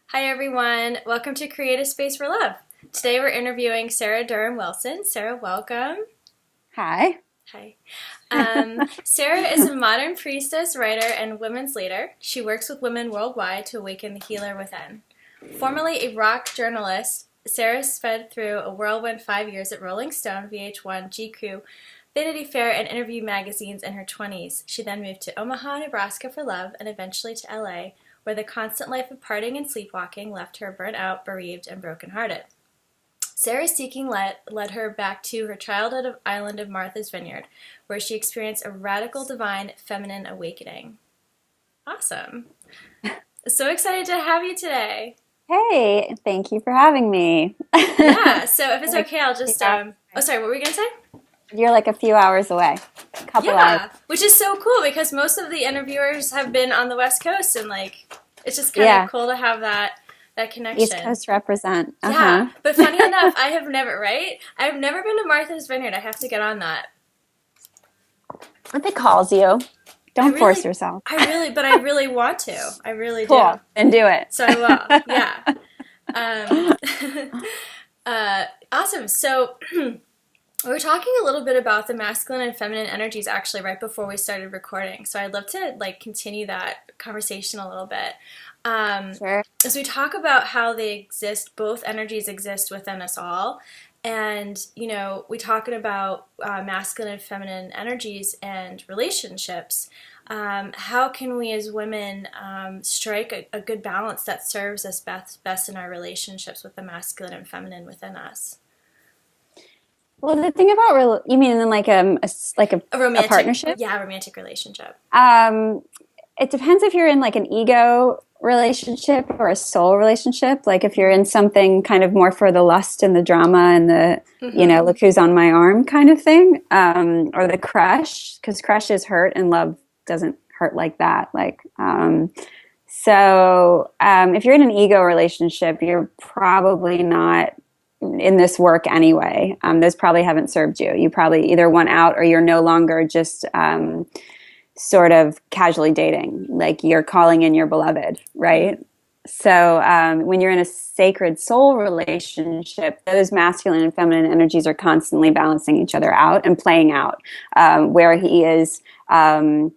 Hi, everyone. Welcome to Create a Space for Love. Today we're interviewing Sarah Durham Wilson. Sarah, welcome. Hi. Hi. Sarah is a modern priestess, writer, and women's leader. She works with women worldwide to awaken the healer within. Formerly a rock journalist, Sarah sped through a whirlwind 5 years at Rolling Stone, VH1, GQ, Vanity Fair, and Interview magazines in her 20s. She then moved to Omaha, Nebraska for love, and eventually to LA, where the constant life of partying and sleepwalking left her burnt out, bereaved, and brokenhearted. Sarah's seeking led her back to her childhood island of Martha's Vineyard, where she experienced a radical divine feminine awakening. Awesome. So excited to have you today. Hey, thank you for having me. Yeah, so if it's okay, I'll just, oh, sorry, what were you going to say? You're like a few hours away. A couple hours. Yeah, which is so cool because most of the interviewers have been on the West Coast, and it's just kind of cool to have that connection. East Coast represent. Yeah, but funny enough, I've never been to Martha's Vineyard. I have to get on that. If it calls you, don't force yourself. But I really want to. I really Cool. do. Then do it. So I will. Yeah. Awesome. So we were talking a little bit about the masculine and feminine energies actually right before we started recording. So I'd love to continue that conversation a little bit. Sure. As we talk about how they exist, both energies exist within us all. And, we talking about masculine and feminine energies and relationships. How can we as women strike a good balance that serves us best in our relationships with the masculine and feminine within us? Well, the thing about you mean in a romantic partnership? Yeah, romantic relationship. It depends if you're in an ego relationship or a soul relationship. Like if you're in something kind of more for the lust and the drama and the, look who's on my arm kind of thing, or the crush, because crush is hurt and love doesn't hurt like that. If you're in an ego relationship, you're probably not in this work anyway. Those probably haven't served you. You probably either want out or you're no longer just sort of casually dating, like you're calling in your beloved, right? So when you're in a sacred soul relationship, those masculine and feminine energies are constantly balancing each other out and playing out. Where he is sort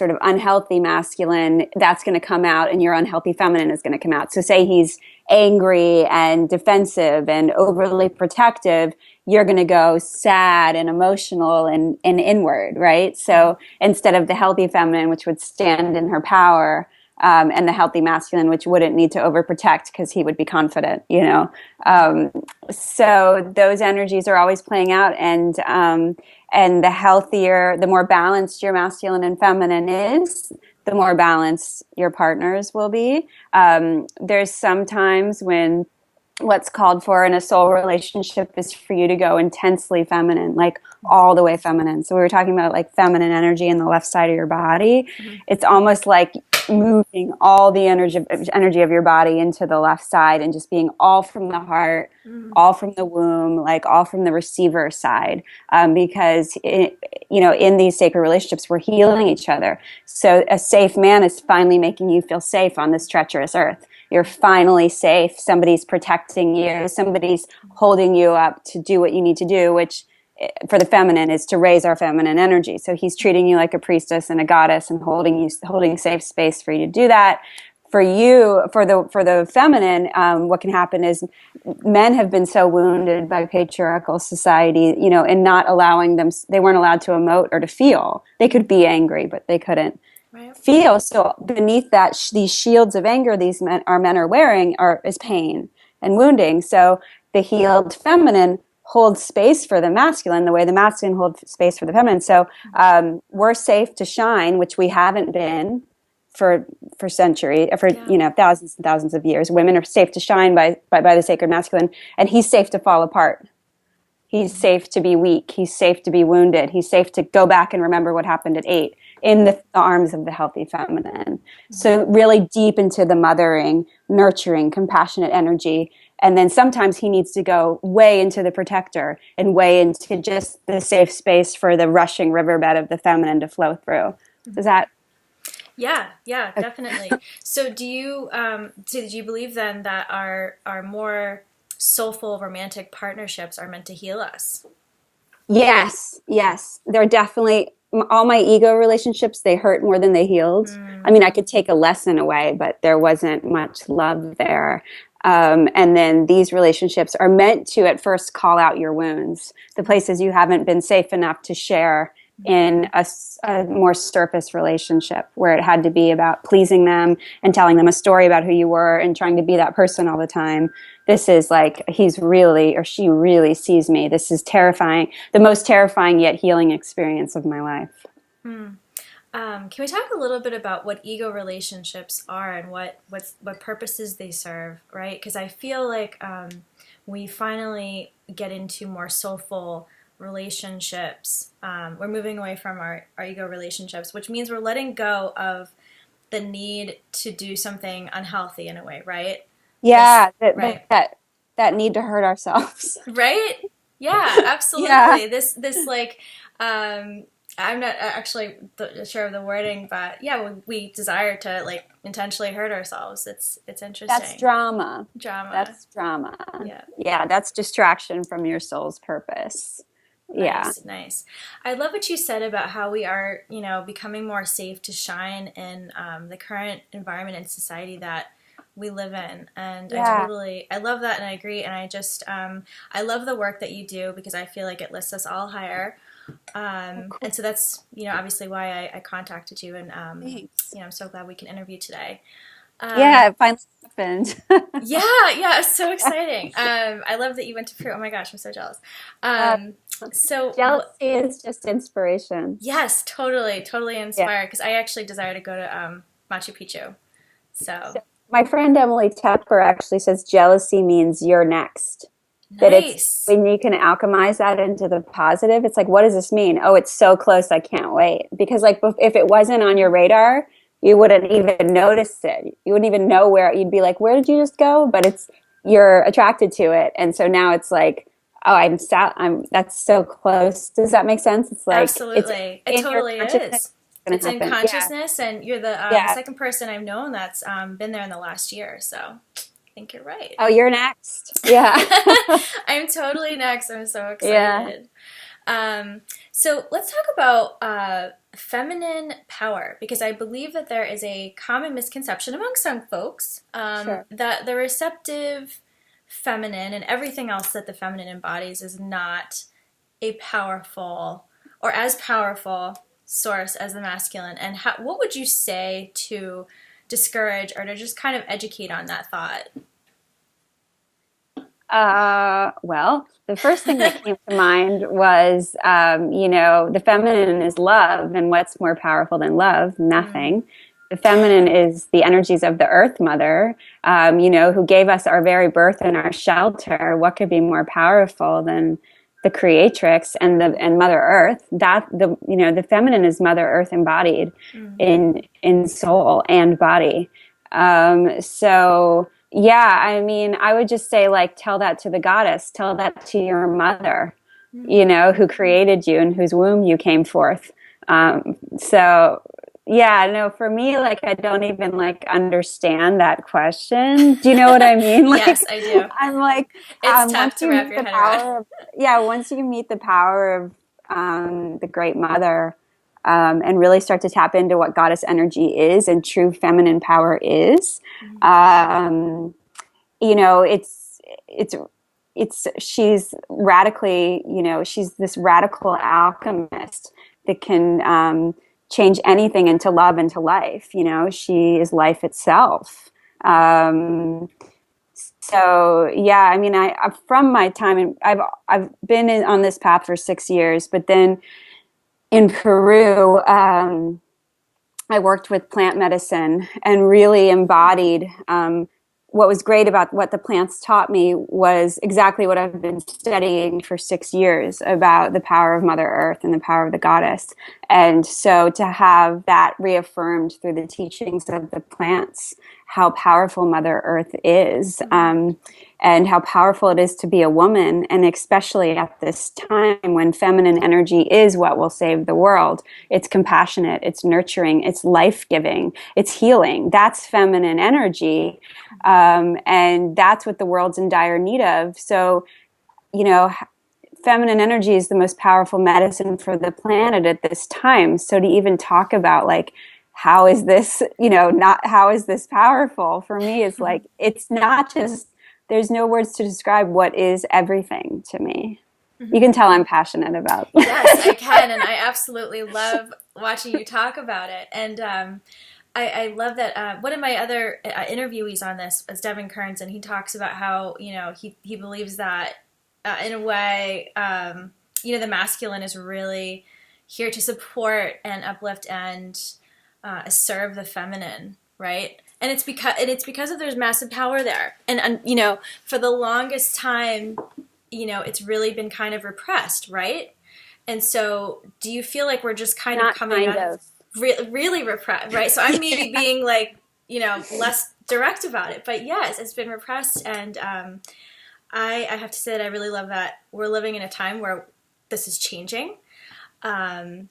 of unhealthy masculine, that's going to come out, and your unhealthy feminine is going to come out. So say he's angry and defensive and overly protective, you're going to go sad and emotional and inward, right? So instead of the healthy feminine, which would stand in her power, and the healthy masculine, which wouldn't need to overprotect because he would be confident, So those energies are always playing out, and the healthier, the more balanced your masculine and feminine is, the more balanced your partners will be. There's sometimes when what's called for in a soul relationship is for you to go intensely feminine, like all the way feminine. So we were talking about feminine energy in the left side of your body. Mm-hmm. It's almost like moving all the energy of your body into the left side and just being all from the heart, all from the womb, all from the receiver side. Because in these sacred relationships, we're healing each other. So a safe man is finally making you feel safe on this treacherous earth. You're finally safe. Somebody's protecting you. Somebody's holding you up to do what you need to do, which for the feminine is to raise our feminine energy. So he's treating you like a priestess and a goddess and holding safe space for you to do that. For you, for the feminine, what can happen is men have been so wounded by patriarchal society, and not allowing them, they weren't allowed to emote or to feel. They could be angry, but they couldn't feel. So beneath that, these shields of anger our men are wearing is pain and wounding. So the healed feminine holds space for the masculine the way the masculine holds space for the feminine. So we're safe to shine, which we haven't been for centuries, thousands and thousands of years. Women are safe to shine by the sacred masculine, and he's safe to fall apart. He's safe to be weak. He's safe to be wounded. He's safe to go back and remember what happened at 8 in the arms of the healthy feminine. So really deep into the mothering, nurturing, compassionate energy. And then sometimes he needs to go way into the protector and way into just the safe space for the rushing riverbed of the feminine to flow through. Does that Yeah, yeah, definitely. So do you believe then that our more soulful romantic partnerships are meant to heal us? Yes, yes. They're definitely all my ego relationships, they hurt more than they healed. I Mm, mean, I could take a lesson away, but there wasn't much love there. And then these relationships are meant to at first call out your wounds, the places you haven't been safe enough to share in a more surface relationship where it had to be about pleasing them and telling them a story about who you were and trying to be that person all the time. This is like, he's really, or she really sees me. This is terrifying, the most terrifying yet healing experience of my life. mm. Can we talk a little bit about what ego relationships are and what purposes they serve, right? Because I feel like we finally get into more soulful relationships. We're moving away from our ego relationships, which means we're letting go of the need to do something unhealthy in a way, right? This, Yeah, right. that need to hurt ourselves. Right? Yeah, Yeah, absolutely. This like I'm not actually sure of the wording, but yeah, we desire to like intentionally hurt ourselves. It's that's interesting. drama. Drama. That's drama. Yeah. Yeah, that's distraction from your soul's purpose. Yeah. Nice, nice. I love what you said about how we are, becoming more safe to shine in the current environment and society that we live in. And Yeah. I love that and I agree. And I love the work that you do because I feel like it lifts us all higher. And so that's, obviously why I contacted you. And, Thanks. I'm so glad we can interview today. Yeah, Um, it finally happened. yeah, yeah, it's so exciting. I love that you went to Peru. Oh my gosh, I'm so jealous. Uh, Um, so, Jealousy is just inspiration. yes, totally, totally Yeah. inspired because I actually desire to go to Machu Picchu. So So my friend Emily Tepper actually says jealousy means you're next. That it's nice. when you can alchemize that into the positive, it's like, what does this mean? Oh, it's so close, I can't wait. Because like if it wasn't on your radar, you wouldn't even notice it. You wouldn't even know where you'd be like, where did you just go? But it's you're attracted to it. And so now it's like, oh, I'm that's so close. Does that make sense? It's like it's Absolutely, it in your totally consciousness, is. it's gonna It's in happen. Yeah. consciousness, and you're the Yeah. second person I've known that's been there in the last year. So I think you're right. Oh, you're next. Yeah. I'm totally next. I'm so Yeah. excited. So let's talk about feminine power because I believe that there is a common misconception among some folks Sure. that the receptive feminine and everything else that the feminine embodies is not a powerful or as powerful source as the masculine. And what would you say to discourage or to just kind of educate on that thought? Well, the first thing that came to mind was, the feminine is love, and what's more powerful than love? Mm, Nothing. The feminine is the energies of the Earth Mother, who gave us our very birth and our shelter. What could be more powerful than the Creatrix and Mother Earth? The feminine is Mother Earth embodied mm, in soul and body. So yeah, I mean, I would just say, like, tell that to the goddess, tell that to your mother, mm. who created you and whose womb you came forth. So, yeah, no, for me, like, I don't even like understand that question. Do you know what I mean? Yes, Like, I do. I'm like, It's tough once to you wrap meet your the head around. power of, yeah, once you meet the power of the Great Mother, and really start to tap into what goddess energy is and true feminine power is. Mm, Um, it's she's radically, she's this radical alchemist that can change anything into love, into life. She is life itself. Um, so yeah, I mean, from my time, and I've been on this path for 6 years, but then in Peru, I worked with plant medicine and really embodied. What was great about what the plants taught me was exactly what I've been studying for 6 years about the power of Mother Earth and the power of the goddess. And so to have that reaffirmed through the teachings of the plants how powerful Mother Earth is, and how powerful it is to be a woman, and especially at this time when feminine energy is what will save the world. It's compassionate, it's nurturing, it's life-giving, it's healing. That's feminine energy, and that's what the world's in dire need of. So, feminine energy is the most powerful medicine for the planet at this time. So to even talk about like, how is this, not how is this powerful for me, it's like, it's not just, there's no words to describe what is everything to me. You can tell I'm passionate about this. Yes, I can. And I absolutely love watching you talk about it. And I love that one of my other interviewees on this is Devin Kearns, and he talks about how, he believes that in a way, the masculine is really here to support and uplift and serve the feminine, right? And it's because of there's massive power there, and for the longest time, it's really been kind of repressed, right? And so, do you feel like we're just kind of coming out of really repressed, right? So I'm maybe being like less direct about it, but yes, it's been repressed, and I have to say that I really love that we're living in a time where this is changing, and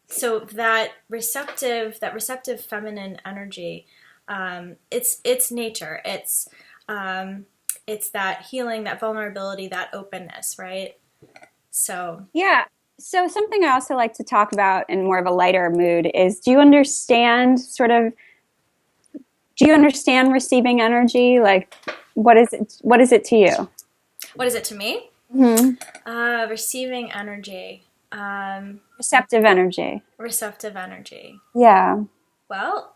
so that receptive feminine energy, it's nature, it's that healing, that vulnerability, that openness, right? So yeah. So something I also like to talk about in more of a lighter mood is, do you understand receiving energy? Like, what is it to you? What is it to me? Mm-hmm. Receiving energy. Receptive energy. Receptive energy. Yeah. Well,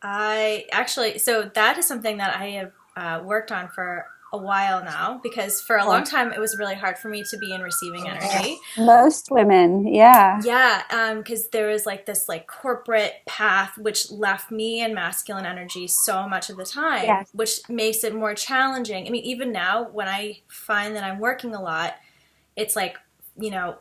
I actually, so that is something that I have worked on for a while now, because for a long time it was really hard for me to be in receiving energy. Most women, yeah. Yeah, because there was like this like corporate path which left me in masculine energy so much of the time, Yes. which makes it more challenging. I mean, even now when I find that I'm working a lot, it's like,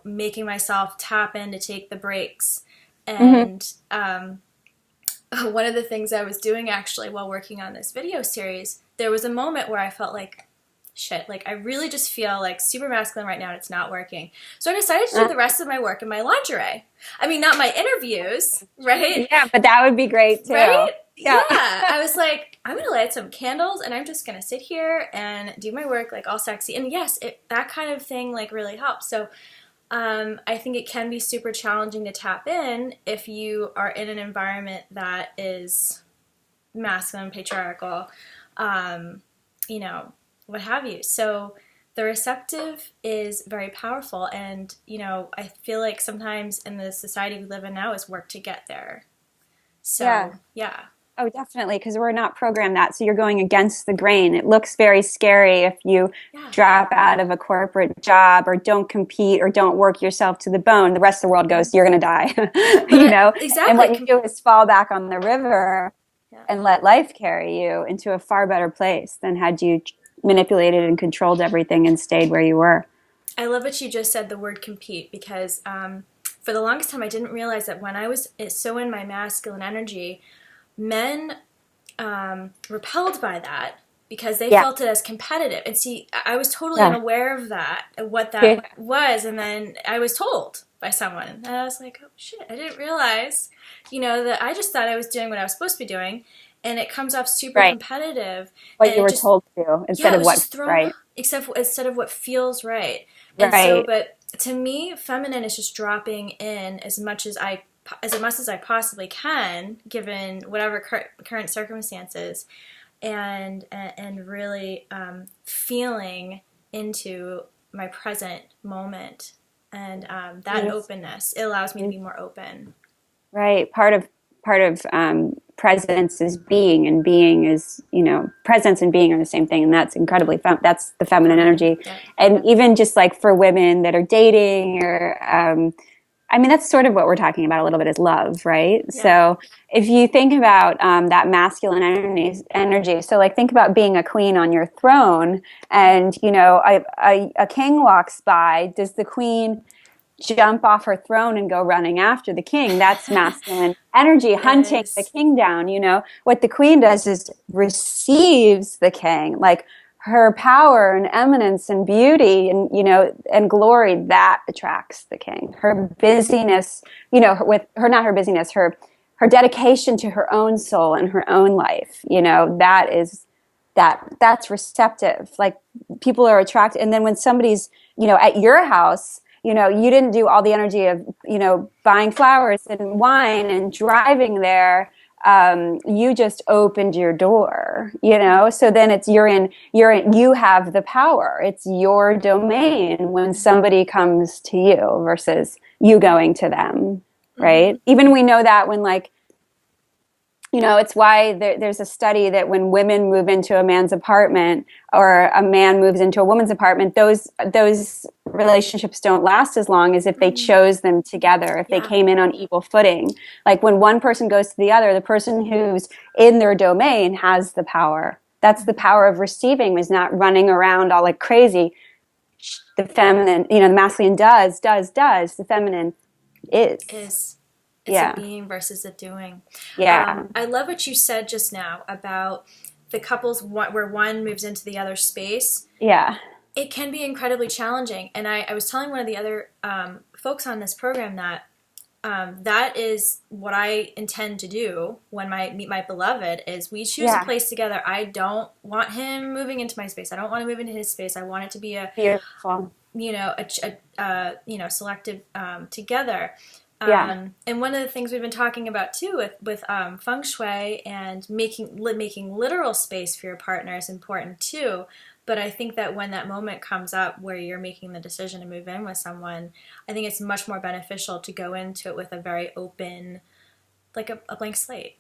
making myself tap in to take the breaks. And one of the things I was doing actually while working on this video series, there was a moment where I felt like, shit, like I really just feel like super masculine right now and it's not working. So I decided to do the rest of my work in my lingerie. I mean, not my interviews, right? Yeah, but that would be great too. Right? Yeah. I was like, I'm going to light some candles and I'm just going to sit here and do my work like all sexy. And yes, that kind of thing like really helps. So I think it can be super challenging to tap in if you are in an environment that is masculine, patriarchal, what have you. So the receptive is very powerful, and I feel like sometimes in the society we live in now is work to get there. So yeah. Oh, definitely, because we're not programmed that. So you're going against the grain. It looks very scary if you drop out of a corporate job or don't compete or don't work yourself to the bone. The rest of the world goes, you're going to die, Exactly. And what you do is fall back on the river and let life carry you into a far better place than had you manipulated and controlled everything and stayed where you were. I love what you just said, the word compete, because for the longest time I didn't realize that when I was so in my masculine energy, men repelled by that because they felt it as competitive. And see, I was totally unaware of that, what that was, and then I was told by someone, and I was like, oh shit, I didn't realize, that I just thought I was doing what I was supposed to be doing, and it comes off super competitive. What you were told to do instead of what's right. Instead of what feels right. And so, but to me, feminine is just dropping in as much as I possibly can, given whatever current circumstances, and really feeling into my present moment, and that openness, it allows me to be more open. Right. Part of presence is being, and being is, presence and being are the same thing, and that's incredibly that's the feminine energy. And even just like for women that are dating, or that's sort of what we're talking about a little bit, is love, right? So if you think about that masculine energy, so like think about being a queen on your throne, and a king walks by. Does the queen jump off her throne and go running after the king. That's masculine energy, hunting the Yes. king down. What the queen does is receives the king, like her power and eminence and beauty and and glory, that attracts the king. Her busyness, with her, not her busyness, her dedication to her own soul and her own life, that's receptive. Like, people are attracted. And then when somebody's at your house, you didn't do all the energy of buying flowers and wine and driving there. You just opened your door, so then you have the power. It's your domain when somebody comes to you versus you going to them, Mm-hmm. right? Even we know that when, like, it's why there's a study that when women move into a man's apartment or a man moves into a woman's apartment, those relationships don't last as long as if they chose them together, if they Yeah. came in on equal footing. Like, when one person goes to the other, the person who's in their domain has the power. That's the power of receiving, is not running around all like crazy. The feminine, the masculine does. The feminine is. Is. It's a Yeah. being versus a doing. Yeah. I love what you said just now about the couples where one moves into the other space. Yeah. It can be incredibly challenging. And I was telling one of the other folks on this program that that is what I intend to do when I meet my beloved. Is we choose a place together. I don't want him moving into my space. I don't want to move into his space. I want it to be a Beautiful. selective together. And one of the things we've been talking about too with feng shui and making literal space for your partner is important too. But I think that when that moment comes up where you're making the decision to move in with someone, I think it's much more beneficial to go into it with a very open, like a blank slate.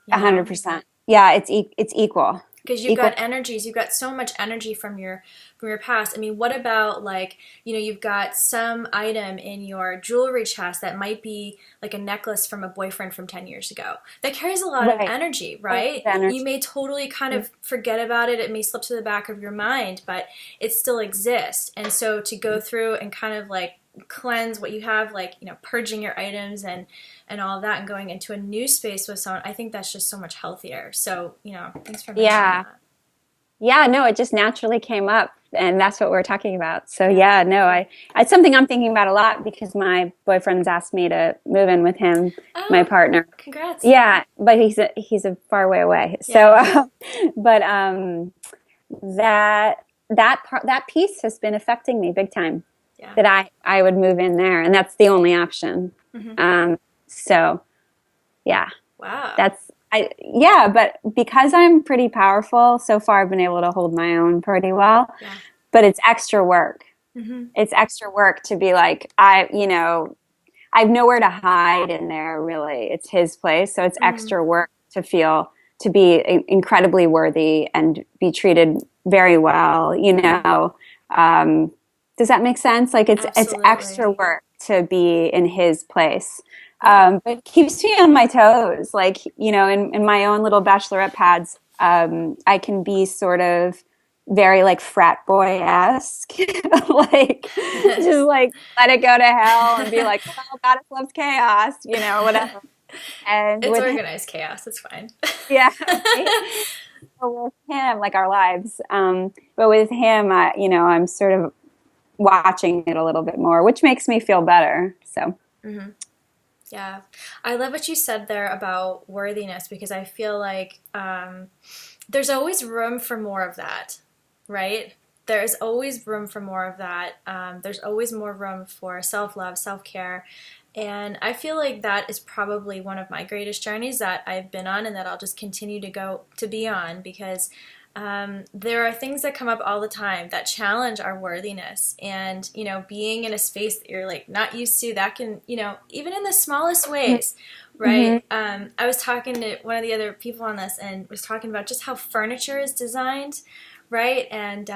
100%. Yeah, it's equal. Because you've got energies, you've got so much energy from your past. I mean, what about, like, you've got some item in your jewelry chest that might be like a necklace from a boyfriend from 10 years ago that carries a lot of energy, right? You may totally kind of forget about it. It may slip to the back of your mind, but it still exists. And so to go through and kind of like cleanse what you have, like, purging your items and all of that and going into a new space with someone, I think that's just so much healthier. So, thanks for mentioning that. Yeah, no, it just naturally came up, and that's what we're talking about. So yeah, no, it's something I'm thinking about a lot because my boyfriend's asked me to move in with him, my partner. Congrats. Yeah, but he's a far way away. So, but that piece has been affecting me big time. Yeah. That I would move in there, and that's the only option. So, yeah. Wow. But because I'm pretty powerful, so far I've been able to hold my own pretty well. Yeah. But it's extra work. Mm-hmm. It's extra work to be like, I have nowhere to hide in there, really. It's his place, so it's extra work to be incredibly worthy and be treated very well, does that make sense? Like, it's extra work to be in his place. But it keeps me on my toes. Like, in my own little bachelorette pads, I can be sort of very like frat boy-esque, like just like let it go to hell and be like, well, goddess loves chaos, whatever. And it's organized chaos. It's fine. Yeah. With him, like our lives, but with him, I'm sort of watching it a little bit more, which makes me feel better. So. Mm-hmm. Yeah. I love what you said there about worthiness, because I feel like there's always room for more of that, right? There is always room for more of that. There's always more room for self-love, self-care. And I feel like that is probably one of my greatest journeys that I've been on and that I'll just continue to be on, because there are things that come up all the time that challenge our worthiness, and being in a space that you're like not used to, that can, even in the smallest ways, right? I was talking to one of the other people on this and was talking about just how furniture is designed, right? And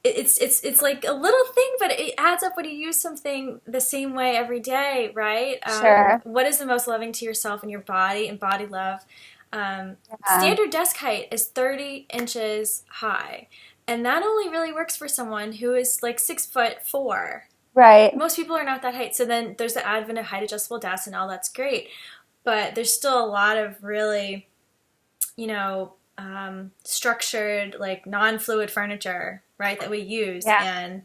it's like a little thing, but it adds up when you use something the same way every day, right? Sure. What is the most loving to yourself and your body and body love? Standard desk height is 30 inches high, and that only really works for someone who is like 6'4", Right. Most people are not that height. So then there's the advent of height adjustable desks and all that's great. But there's still a lot of really, structured, like non-fluid furniture, right, that we use. Yeah. And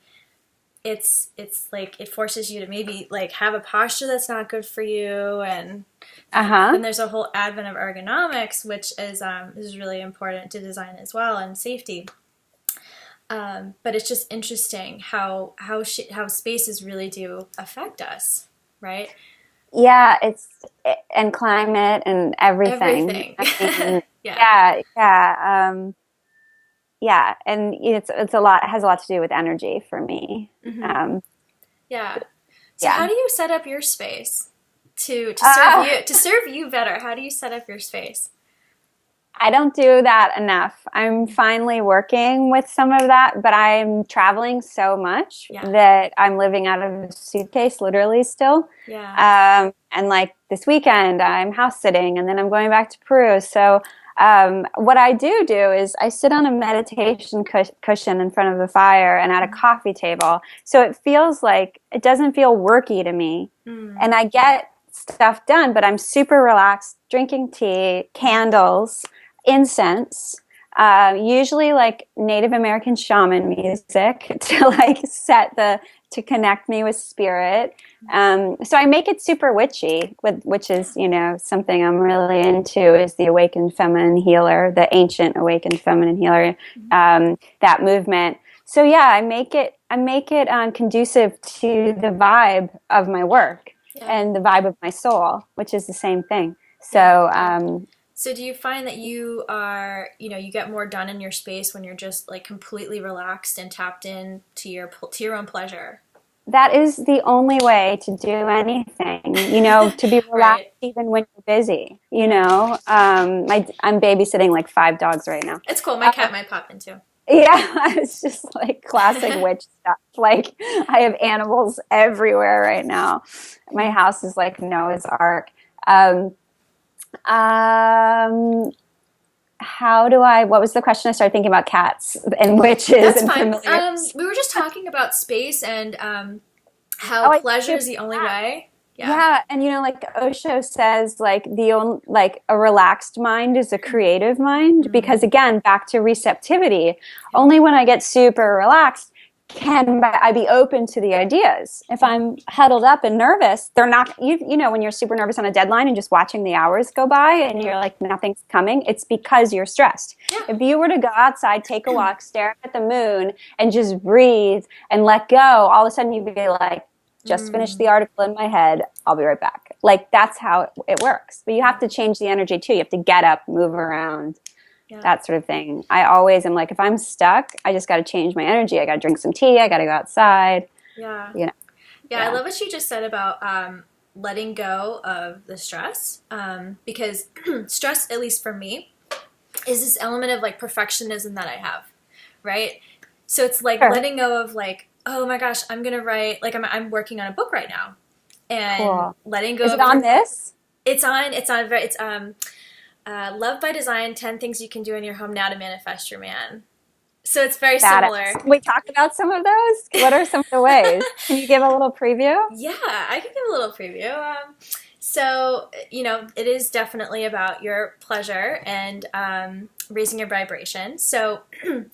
it's like it forces you to maybe like have a posture that's not good for you. And Uh-huh. then there's a whole advent of ergonomics, which is really important to design as well, and safety. But it's just interesting how spaces really do affect us, right? Yeah, and climate and everything. Everything. I mean, Yeah. yeah, yeah, yeah, and it's a lot. It has a lot to do with energy for me. Hmm. Um, Yeah. So how yeah. do you set up your space to serve Uh, you better? How do you set up your space? I don't do that enough. I'm finally working with some of that, but I'm traveling so much Yeah. that I'm living out of a suitcase literally still. Yeah. And like this weekend, I'm house sitting and then I'm going back to Peru. So, what I do is I sit on a meditation cushion in front of the fire and at a coffee table. So it feels like it doesn't feel worky to me. Mm. And I get stuff done, but I'm super relaxed, drinking tea, candles, incense, usually like Native American shaman music to like to connect me with spirit. So I make it super witchy, which is something I'm really into is the awakened feminine healer, the ancient awakened feminine healer, that movement. So yeah, I make it conducive to the vibe of my work Yeah. and the vibe of my soul, which is the same thing. Yeah. So So do you find that you get more done in your space when you're just like completely relaxed and tapped in to your own pleasure? that is the only way to do anything, to be relaxed Right. even when you're busy, Yeah. I'm babysitting like 5 dogs right now. It's cool. My Uh, cat might pop in too. yeah, it's just like classic witch stuff. Like I have animals everywhere right now. My house is like Noah's Ark. Um, um, what was the question? I started thinking about cats and witches That's and fine. familiars. We were just talking about space and how Oh, I pleasure skipped is the only that. way. Yeah. Yeah, and like Osho says, like like a relaxed mind is a creative mind because Mm. again, back to receptivity. Yeah. Only when I get super relaxed can I be open to the ideas. If I'm huddled up and nervous, they're not. When you're super nervous on a deadline and just watching the hours go by and Yeah. you're like nothing's coming, it's because you're stressed. Yeah. If you were to go outside, take a walk, stare at the moon, and just breathe and let go, all of a sudden you'd be like, just finished Mm. the article in my head. I'll be right back. Like that's how it works. But you have to change the energy too. You have to get up, move around, Yeah. that sort of thing. I always am like, if I'm stuck, I just got to change my energy. I got to drink some tea. I got to go outside. Yeah. You know, Yeah. I yeah. love what you just said about letting go of the stress, because stress, at least for me, is this element of like perfectionism that I have, right? So it's like Sure. letting go of like, oh my gosh, I'm gonna write like I'm working on a book right now, and Cool. letting go Is of it on this? it's Love by Design: 10 Things You Can Do in Your Home Now to Manifest Your Man. So it's very Badass. similar. Can we talk about some of those? What are some of the ways? Can you give a little preview? Yeah, I can give a little preview. So, it is definitely about your pleasure and raising your vibration. So,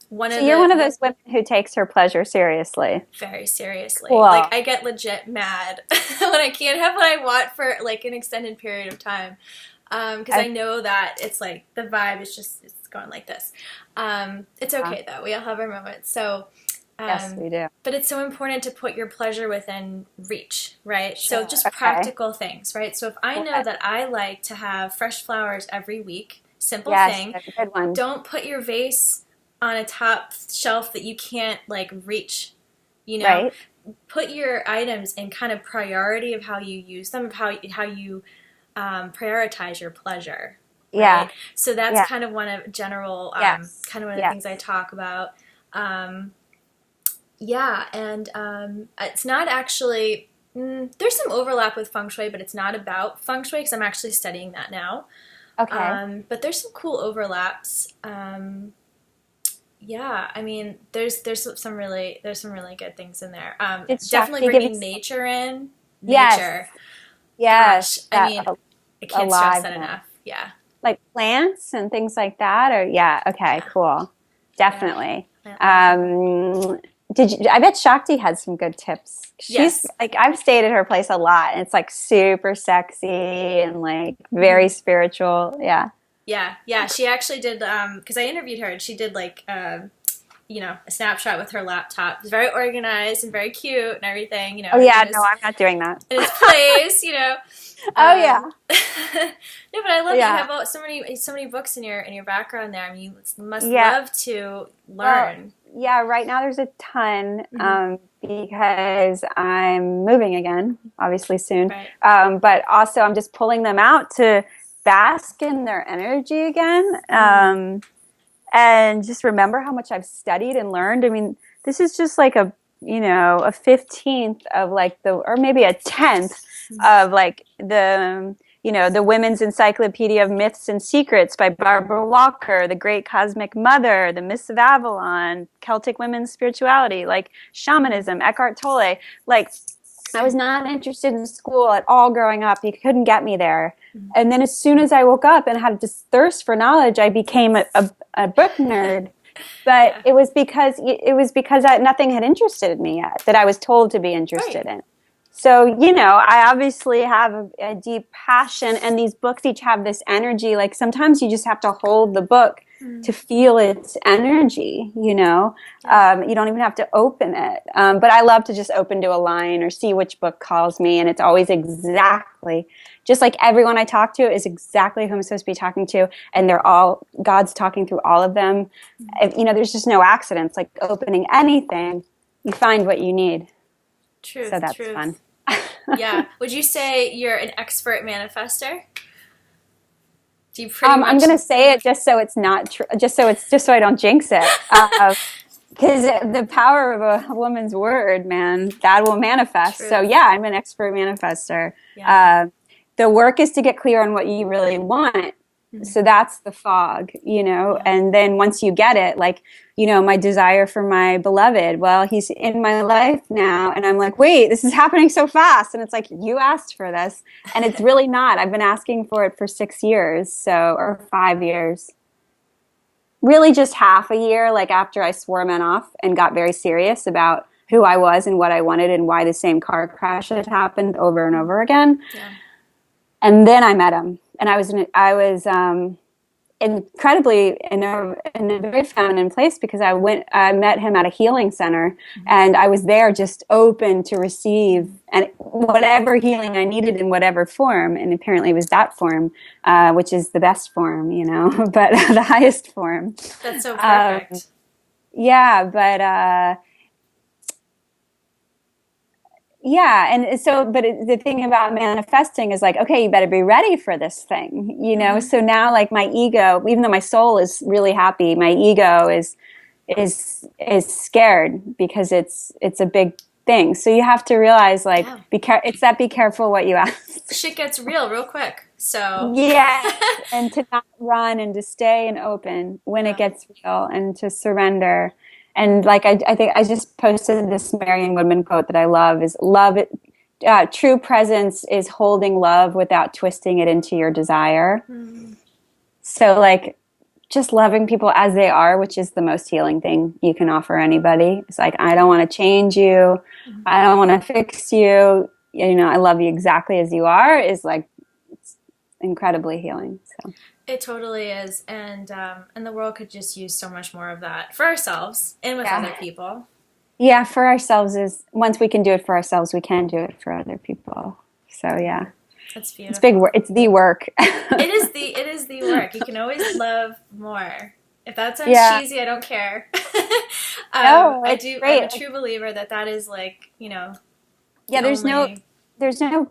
one So of you're one of the those women who takes her pleasure seriously. very seriously, like Cool. I get legit mad when I can't have what I want for like an extended period of time, because I know that it's like the vibe is just it's going like this. It's okay though. We all have our moments. So. Yes, we do. But it's so important to put your pleasure within reach, right? So Sure. just Okay. practical things, right? So if I know Okay. that I like to have fresh flowers every week, simple Yes, thing, that's a good one. don't put your vase on a top shelf that you can't like reach, you know? Right. Put your items in kind of priority of how you use them, of how you prioritize your pleasure, Yeah. right? So that's Yeah. kind of one of general, Yes. kind of one of the things I Yes. talk about. Yeah, and it's not actually. There's some overlap with feng shui, but it's not about feng shui because I'm actually studying that now. Okay. But there's some cool overlaps. Yeah, I mean, there's some really good things in there. Did Definitely Shakti give you bringing nature in. Yes, Nature. yes, Gosh, I that mean, I can't stress that aliveness. enough. Yeah, Like plants and things like that, or yeah, okay, yeah, cool. yeah. Definitely. Plant life. Um, I bet Shakti has some good tips. She's Yes. like, I've stayed at her place a lot, and it's like super sexy and like Hmm. very spiritual. Yeah. Yeah, yeah. She actually did because I interviewed her and she did like a snapshot with her laptop. It was very organized and very cute and everything. Oh Everything yeah, no, was I'm not doing that. in its place. Oh yeah, No, but I love that you yeah, have so many books in your background there. I mean, you must yeah. love to Well, learn. yeah, right now there's a ton Hmm. because I'm moving again, obviously soon. Right. But also, I'm just pulling them out to bask in their energy again, Mm. and just remember how much I've studied and learned. I mean, this is just like a 15th of like or maybe a 10th of like the Women's Encyclopedia of Myths and Secrets by Barbara Walker, The Great Cosmic Mother, The Myths of Avalon, Celtic Women's Spirituality, like shamanism, Eckhart Tolle. Like, I was not interested in school at all growing up. You couldn't get me there. And then as soon as I woke up and had this thirst for knowledge, I became a book nerd. But Yeah. it was because nothing had interested me yet that I was told to be Right. interested in. So, I obviously have a deep passion, and these books each have this energy. Like sometimes you just have to hold the book Mm. to feel its energy. Yeah. You don't even have to open it. But I love to just open to a line or see which book calls me, and it's always exactly just like everyone I talk to is exactly who I'm supposed to be talking to, and God's talking through all of them. There's just no accidents. Like opening anything, you find what you need. So Truth. that's fun. Truth. Yeah. Would you say you're an expert manifester? Do you pretty I'm much? going to say it just so it's not true, just so I don't jinx it. Because the power of a woman's word, man, that will manifest. So Truth. yeah, I'm an expert manifester. Yeah. Uh, the work is to get clear on what you really want. Mhm. So that's the fog. Yeah. And then once you get it, like, my desire for my beloved, well, he's in my life now. And I'm like, wait, this is happening so fast. And it's like, you asked for this. And it's really not. I've been asking for it for 6 years, or 5 years. Really just half a year, like after I swore men off and got very serious about who I was and what I wanted and why the same car crash had happened over and over again. Yeah. And then I met him, and I was incredibly in a very feminine place because I met him at a healing center, and I was there just open to receive and whatever healing I needed in whatever form, and apparently it was that form, which is the best form, but the highest form. That's so Um, perfect. yeah, but. Yeah, the thing about manifesting is like, okay, you better be ready for this thing. Hmm. So now, like my ego, even though my soul is really happy, my ego is scared because it's a big thing. So you have to realize, like, Yeah. be careful what you ask. Shit gets real quick. So. Yes, and to not run and to stay and open when it Yeah. gets real and to surrender. And like I think I just posted this Marion Woodman quote that I love is love it. True presence is holding love without twisting it into your desire. Mm. So like just loving people as they are, which is the most healing thing you can offer anybody. It's like, I don't want to change you. I don't want to fix you. I love you exactly as you are is like, it's incredibly healing. So. It totally is, and the world could just use so much more of that for ourselves and with Yeah. other people. Yeah, for ourselves is once we can do it for ourselves, we can do it for other people. So yeah. That's It's big beautiful. work. It's the work. It is the work. You can always love more. If that sounds Yeah. cheesy, I don't care. No, I it's do. I'm a great. true believer that is like Yeah, the only. there's no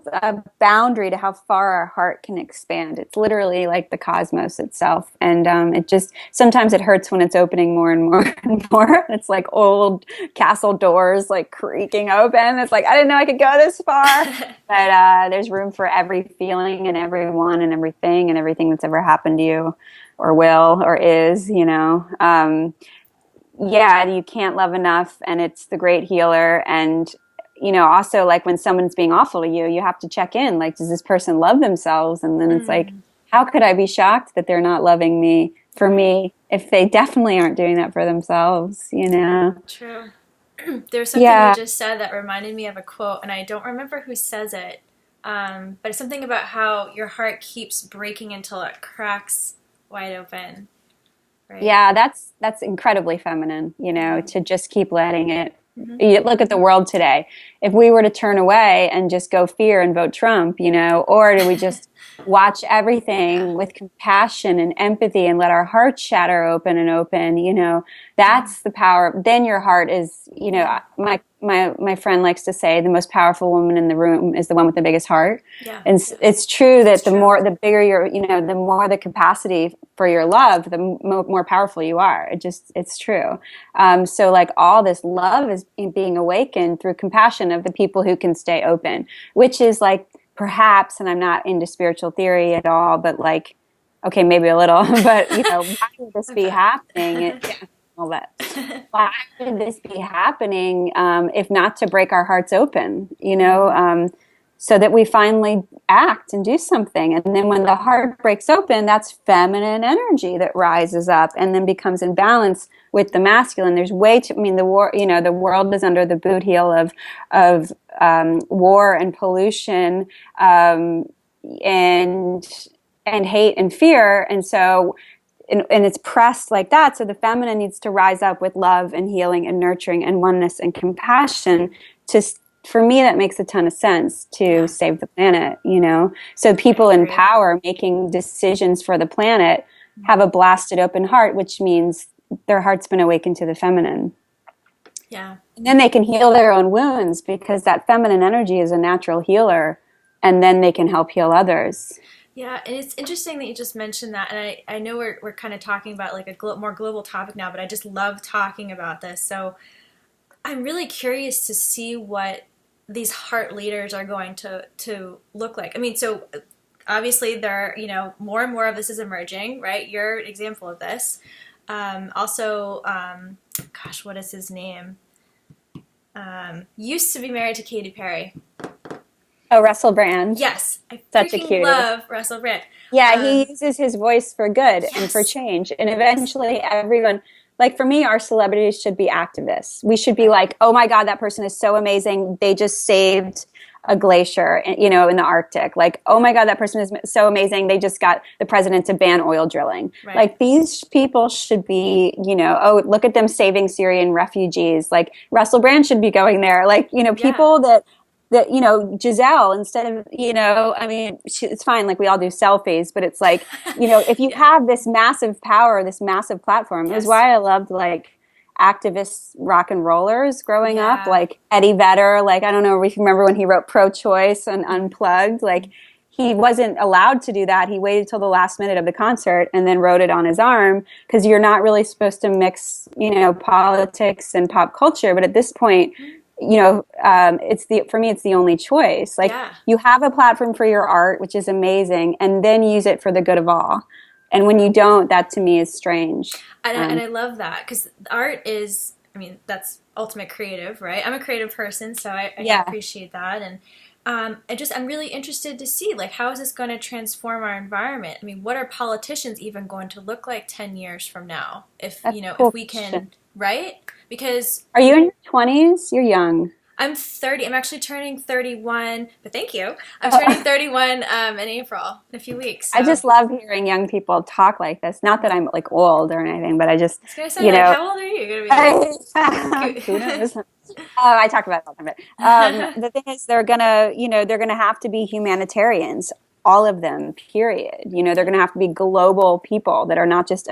boundary to how far our heart can expand. It's literally like the cosmos itself, and it just sometimes it hurts when it's opening more and more and more. It's like old castle doors like creaking open. It's like I didn't know I could go this far, but there's room for every feeling and everyone and everything that's ever happened to you, or will or is. yeah, you can't love enough, and it's the great healer. And also, like, when someone's being awful to you, you have to check in, like, does this person love themselves? And then it's like, how could I be shocked that they're not loving me for me if they definitely aren't doing that for themselves, True. There was something you Yeah. just said that reminded me of a quote, and I don't remember who says it, but it's something about how your heart keeps breaking until it cracks wide open, right? Yeah, that's incredibly feminine, Yeah. to just keep letting it. Hmm. You look at the world today. If we were to turn away and just go fear and vote Trump, or do we just watch Yeah. everything with compassion and empathy and let our hearts shatter open and open, that's the power. Then your heart is, Yeah. my friend likes to say the most powerful woman in the room is the one with the biggest heart. Yeah. And it's true It's that true. the bigger your, the more the capacity for your love, the more powerful you are. It's true. So, like, all this love is being awakened through compassion of the people who can stay open, which is like, perhaps, and I'm not into spiritual theory at all, but like, okay, maybe a little, but why would this I be bet. happening? Yeah, all that. Why would this be happening, if not to break our hearts open, so that we finally act and do something? And then when the heart breaks open, that's feminine energy that rises up and then becomes in balance with the masculine. There's way too, I mean, the world is under the boot heel of war and pollution, and hate and fear. And so, and it's pressed like that. So the feminine needs to rise up with love and healing and nurturing and oneness and compassion. For me, that makes a ton of sense to Yeah. save the planet, So I people in agree. power making decisions for the planet have a blasted open heart, which means their heart's been awakened to the feminine. Yeah. And then they can heal their own wounds because that feminine energy is a natural healer, and then they can help heal others. Yeah, and it's interesting that you just mentioned that, and I know we're kind of talking about like a more global topic now, but I just love talking about this. So I'm really curious to see what these heart leaders are going to look like. I mean, so obviously there, more and more of this is emerging, right? You're an example of this. Also, gosh, what is his name? Used to be married to Katy Perry. Oh, Russell Brand. Yes, I Such a freaking cutie. love Russell Brand. Yeah, he Um, uses his voice for good and for yes, change. And eventually everyone, like, for me, our celebrities should be activists. We should be right. like, oh my God, that person is so amazing. They just saved a glacier, in the Arctic. Like, oh Yeah, my God, that person is so amazing. They just got the president to ban oil drilling. right. Like, these people should be, oh, look at them saving Syrian refugees. Like, Russell Brand should be going there. Like, Yeah, people that Giselle, instead of, I mean, it's fine, like, we all do selfies, but it's like, if you yeah, have this massive power, this massive platform. It was yes, why I loved, like, activist rock and rollers growing up, yeah, like Eddie Vedder. Like, I don't know if you remember when he wrote Pro-Choice and Unplugged. Like, he wasn't allowed to do that. He waited till the last minute of the concert and then wrote it on his arm, because you're not really supposed to mix, politics and pop culture. But at this point, for me, it's the only choice. Like, yeah. you have a platform for your art, which is amazing, and then use it for the good of all. And when you don't, that to me is strange. And I love that because art is, I mean, that's ultimate creative, right? I'm a creative person, so I can Yeah. appreciate that. And I'm really interested to see, like, how is this going to transform our environment? I mean, what are politicians even going to look like 10 years from now? If, That's a if cool we can, question. right? Because Are you in your 20s? You're young. I'm 30. I'm actually turning 31, but thank you. I'm turning 31 in April, in a few weeks. I So just love hearing young people talk like this. Not that I'm, like, old or anything, but I just, I was gonna say, you like, know, how old are you gonna be like? who knows? I talk about it all the time. But the thing is, they're gonna have to be humanitarians, all of them. Period. They're gonna have to be global people that are not just,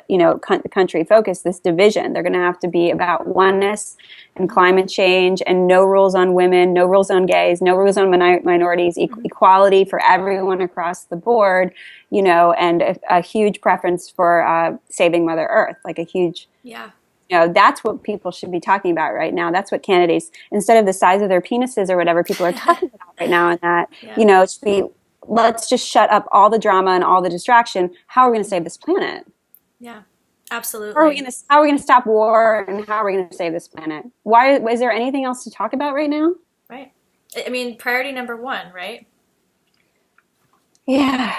country focused. This division. They're gonna have to be about oneness and climate change, and no rules on women, no rules on gays, no rules on minorities, Mhm. equality for everyone across the board. And a huge preference for saving Mother Earth, like a huge. Yeah. That's what people should be talking about right now. That's what candidates, instead of the size of their penises or whatever people are talking about right now, and that, Yeah. it should be, let's just shut up all the drama and all the distraction. How are we going to save this planet? Yeah. Absolutely. How are we gonna stop war, and how are we gonna save this planet? Why is there anything else to talk about right now? Right. I mean, priority number one, right? Yeah.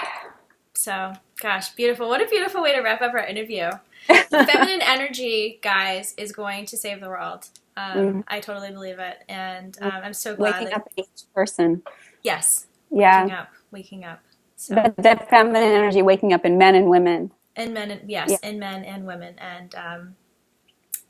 So, gosh, beautiful. What a beautiful way to wrap up our interview. Feminine energy, guys, is going to save the world. I totally believe it. And I'm so glad Waking that, up in each person. yes, Yeah. waking up. So, But that feminine energy waking up in men and women. and men, Yeah. in men and women.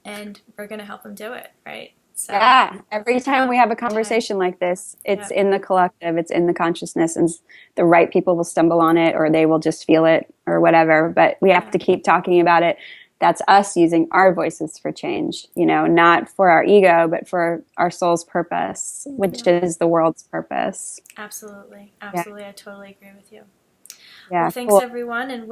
And we're going to help them do it, right? So, Yeah. Every time we have a conversation like this, it's in the collective, it's in the consciousness, and the right people will stumble on it, or they will just feel it, or whatever. But we have to keep talking about it. That's us using our voices for change, not for our ego, but for our soul's purpose, which is the world's purpose. Absolutely. Yeah. I totally agree with you. Yeah. Well, thanks everyone, and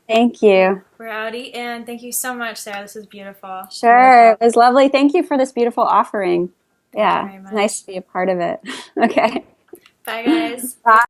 Thank you. we're outie, and thank you so much, Sarah. This was beautiful. Sure. It was lovely. Thank you for this beautiful offering. Thank you very It's much. nice to be a part of it. Okay. Bye, guys. Bye.